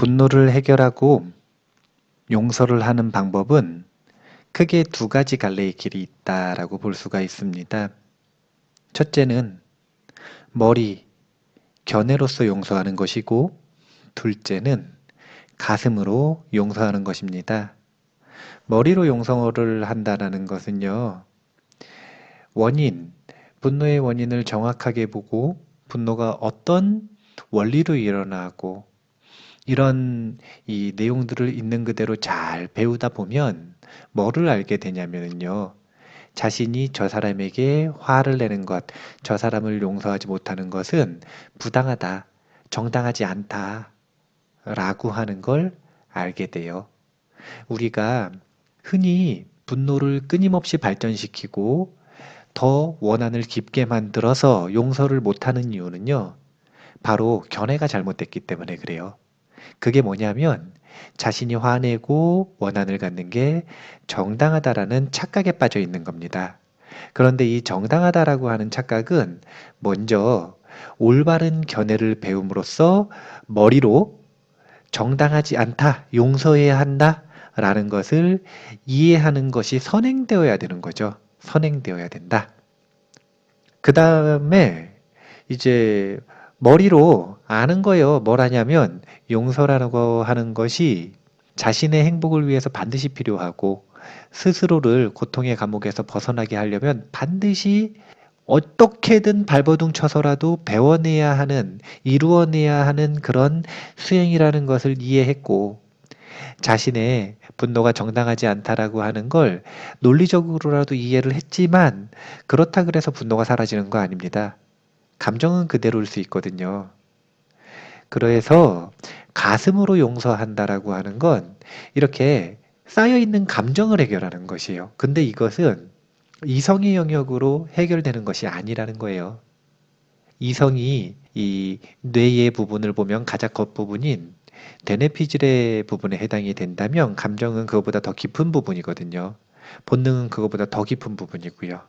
분노를 해결하고 용서를 하는 방법은 크게 두 가지 갈래의 길이 있다라고 볼 수가 있습니다. 첫째는 머리, 견해로서 용서하는 것이고, 둘째는 가슴으로 용서하는 것입니다. 머리로 용서를 한다는 것은요, 원인, 분노의 원인을 정확하게 보고, 분노가 어떤 원리로 일어나고, 이런 이 내용들을 있는 그대로 잘 배우다 보면 뭐를 알게 되냐면요. 자신이 저 사람에게 화를 내는 것, 저 사람을 용서하지 못하는 것은 부당하다, 정당하지 않다, 라고 하는 걸 알게 돼요. 우리가 흔히 분노를 끊임없이 발전시키고 더 원한을 깊게 만들어서 용서를 못하는 이유는요. 바로 견해가 잘못됐기 때문에 그래요. 그게 뭐냐면 자신이 화내고 원한을 갖는 게 정당하다라는 착각에 빠져 있는 겁니다. 그런데 이 정당하다라고 하는 착각은 먼저 올바른 견해를 배움으로써 머리로 정당하지 않다, 용서해야 한다 라는 것을 이해하는 것이 선행되어야 되는 거죠. 선행되어야 된다. 그 다음에 이제 머리로 아는 거예요. 뭘 하냐면 용서라고 하는 것이 자신의 행복을 위해서 반드시 필요하고 스스로를 고통의 감옥에서 벗어나게 하려면 반드시 어떻게든 발버둥 쳐서라도 배워내야 하는, 이루어내야 하는 그런 수행이라는 것을 이해했고 자신의 분노가 정당하지 않다라고 하는 걸 논리적으로라도 이해를 했지만 그렇다 그래서 분노가 사라지는 거 아닙니다. 감정은 그대로일 수 있거든요. 그래서 가슴으로 용서한다라고 하는 건 이렇게 쌓여있는 감정을 해결하는 것이에요. 근데 이것은 이성의 영역으로 해결되는 것이 아니라는 거예요. 이성이 이 뇌의 부분을 보면 가장 겉부분인 대뇌피질의 부분에 해당이 된다면 감정은 그것보다 더 깊은 부분이거든요. 본능은 그것보다 더 깊은 부분이고요.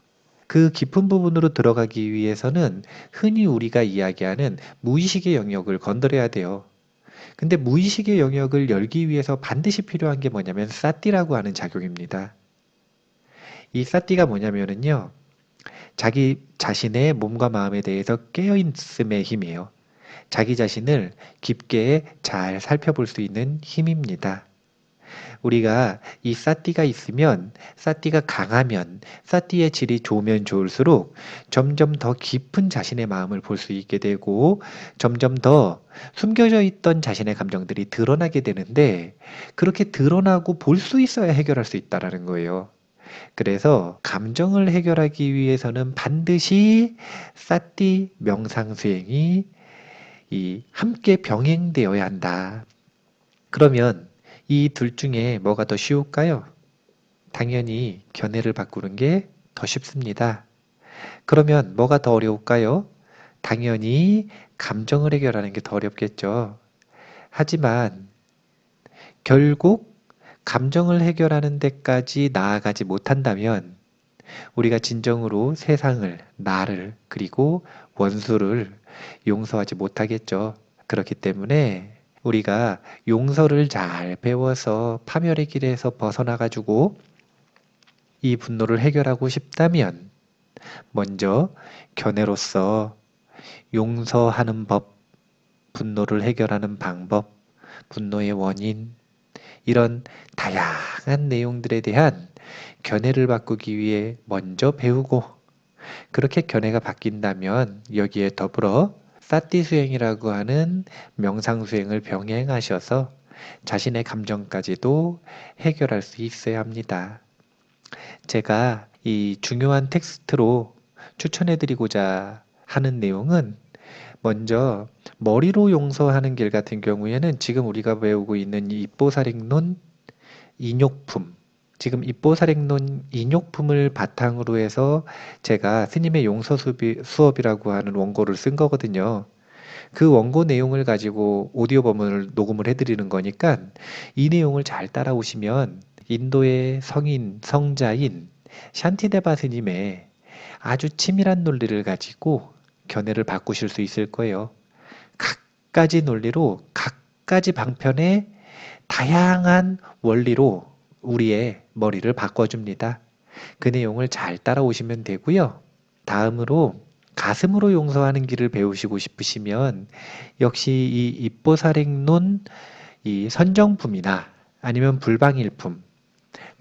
그 깊은 부분으로 들어가기 위해서는 흔히 우리가 이야기하는 무의식의 영역을 건드려야 돼요. 근데 무의식의 영역을 열기 위해서 반드시 필요한 게 뭐냐면 사띠라고 하는 작용입니다. 이 사띠가 뭐냐면은요. 자기 자신의 몸과 마음에 대해서 깨어있음의 힘이에요. 자기 자신을 깊게 잘 살펴볼 수 있는 힘입니다. 우리가 이 사띠가 있으면, 사띠가 강하면, 사띠의 질이 좋으면 좋을수록 점점 더 깊은 자신의 마음을 볼 수 있게 되고 점점 더 숨겨져 있던 자신의 감정들이 드러나게 되는데 그렇게 드러나고 볼 수 있어야 해결할 수 있다는 거예요. 그래서 감정을 해결하기 위해서는 반드시 사띠 명상 수행이 함께 병행되어야 한다. 그러면 이 둘 중에 뭐가 더 쉬울까요? 당연히 견해를 바꾸는 게 더 쉽습니다. 그러면 뭐가 더 어려울까요? 당연히 감정을 해결하는 게 더 어렵겠죠. 하지만 결국 감정을 해결하는 데까지 나아가지 못한다면 우리가 진정으로 세상을, 나를, 그리고 원수를 용서하지 못하겠죠. 그렇기 때문에 우리가 용서를 잘 배워서 파멸의 길에서 벗어나가지고 이 분노를 해결하고 싶다면 먼저 견해로서 용서하는 법, 분노를 해결하는 방법, 분노의 원인, 이런 다양한 내용들에 대한 견해를 바꾸기 위해 먼저 배우고 그렇게 견해가 바뀐다면 여기에 더불어 사띠 수행이라고 하는 명상 수행을 병행하셔서 자신의 감정까지도 해결할 수 있어야 합니다. 제가 이 중요한 텍스트로 추천해드리고자 하는 내용은 먼저 머리로 용서하는 길 같은 경우에는 지금 우리가 배우고 있는 이 입보살행론 인욕품, 지금 입보살행론 인욕품을 바탕으로 해서 제가 스님의 용서 수업이라고 하는 원고를 쓴 거거든요. 그 원고 내용을 가지고 오디오 버문을 녹음을 해드리는 거니까 이 내용을 잘 따라오시면 인도의 성인, 성자인 샨티데바 스님의 아주 치밀한 논리를 가지고 견해를 바꾸실 수 있을 거예요. 각가지 논리로 가지 방편의 다양한 원리로 우리의 머리를 바꿔줍니다. 그 내용을 잘 따라오시면 되고요. 다음으로 가슴으로 용서하는 길을 배우시고 싶으시면 역시 이 입보살행론 이 선정품이나 아니면 불방일품,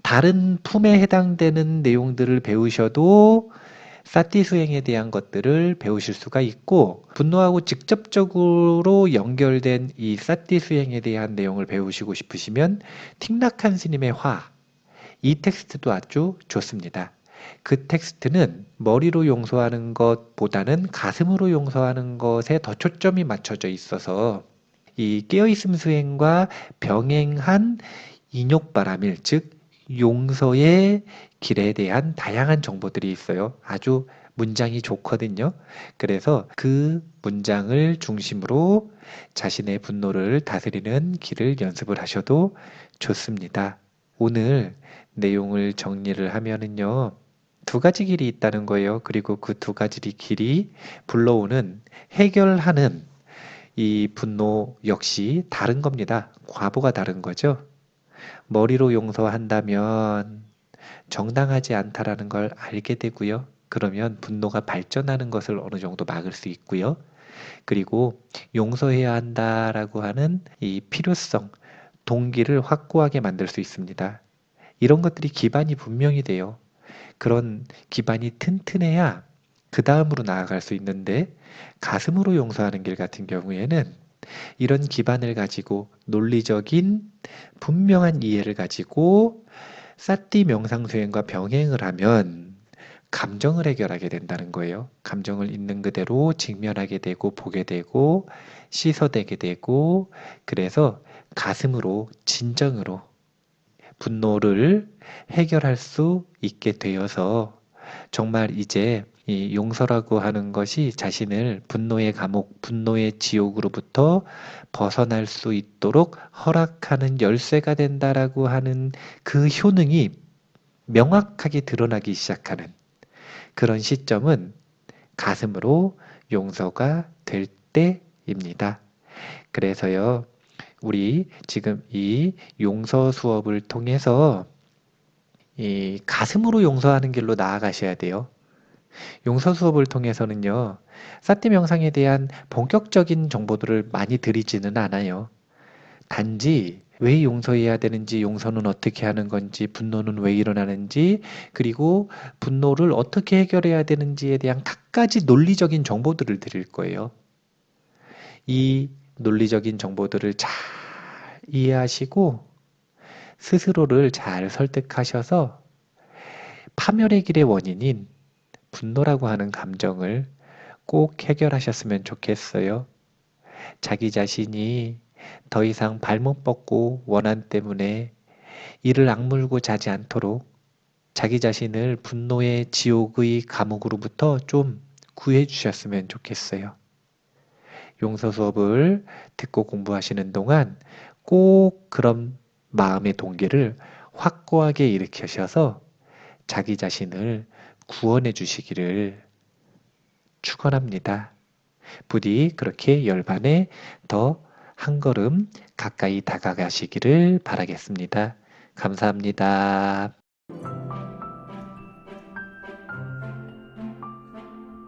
다른 품에 해당되는 내용들을 배우셔도 사티 수행에 대한 것들을 배우실 수가 있고, 분노하고 직접적으로 연결된 이 사티 수행에 대한 내용을 배우시고 싶으시면 틱낙한 스님의 화, 이 텍스트도 아주 좋습니다. 그 텍스트는 머리로 용서하는 것보다는 가슴으로 용서하는 것에 더 초점이 맞춰져 있어서 이 깨어있음 수행과 병행한 인욕바람일, 즉 용서의 길에 대한 다양한 정보들이 있어요. 아주 문장이 좋거든요. 그래서 그 문장을 중심으로 자신의 분노를 다스리는 길을 연습을 하셔도 좋습니다. 오늘 내용을 정리를 하면은요, 두 가지 길이 있다는 거예요. 그리고 그 두 가지 길이 불러오는 해결하는 이 분노 역시 다른 겁니다. 과보가 다른 거죠. 머리로 용서한다면 정당하지 않다라는 걸 알게 되고요. 그러면 분노가 발전하는 것을 어느 정도 막을 수 있고요. 그리고 용서해야 한다라고 하는 이 필요성, 동기를 확고하게 만들 수 있습니다. 이런 것들이 기반이 분명히 돼요. 그런 기반이 튼튼해야 그 다음으로 나아갈 수 있는데, 가슴으로 용서하는 길 같은 경우에는 이런 기반을 가지고 논리적인 분명한 이해를 가지고 사티 명상 수행과 병행을 하면 감정을 해결하게 된다는 거예요. 감정을 있는 그대로 직면하게 되고 보게 되고 씻어내게 되고, 그래서 가슴으로 진정으로 분노를 해결할 수 있게 되어서 정말 이제 이 용서라고 하는 것이 자신을 분노의 감옥, 분노의 지옥으로부터 벗어날 수 있도록 허락하는 열쇠가 된다라고 하는 그 효능이 명확하게 드러나기 시작하는 그런 시점은 가슴으로 용서가 될 때입니다. 그래서요, 우리 지금 이 용서 수업을 통해서 이 가슴으로 용서하는 길로 나아가셔야 돼요. 용서 수업을 통해서는요, 사티 명상에 대한 본격적인 정보들을 많이 드리지는 않아요. 단지 왜 용서해야 되는지, 용서는 어떻게 하는 건지, 분노는 왜 일어나는지, 그리고 분노를 어떻게 해결해야 되는지에 대한 갖가지 논리적인 정보들을 드릴 거예요. 이 논리적인 정보들을 잘 이해하시고 스스로를 잘 설득하셔서 파멸의 길의 원인인 분노라고 하는 감정을 꼭 해결하셨으면 좋겠어요. 자기 자신이 더 이상 발못 뻗고 원한 때문에 이를 악물고 자지 않도록 자기 자신을 분노의 지옥의 감옥으로부터 좀 구해 주셨으면 좋겠어요. 용서 수업을 듣고 공부하시는 동안 꼭 그런 마음의 동기를 확고하게 일으키셔서 자기 자신을 구원해 주시기를 축원합니다. 부디 그렇게 열반에 더 한 걸음 가까이 다가가시기를 바라겠습니다. 감사합니다.